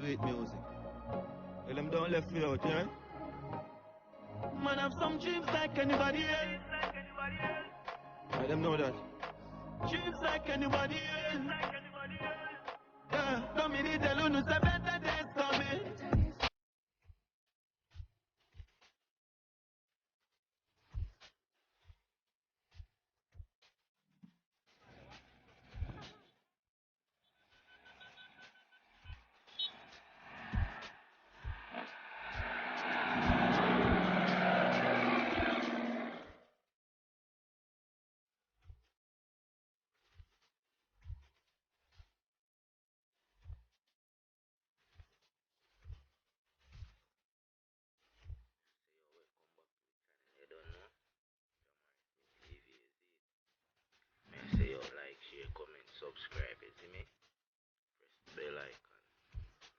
sweet music. Tell them don't left me out, yeah? Man have some dreams like anybody else. Let them know that. Dreams like anybody else. Yeah, don't me need tell you no say better days coming. You don't know? TV is it. Make sure you like, share, comment, subscribe, you see me? Press the bell icon.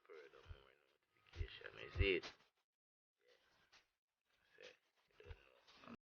Furthermore notification, is it?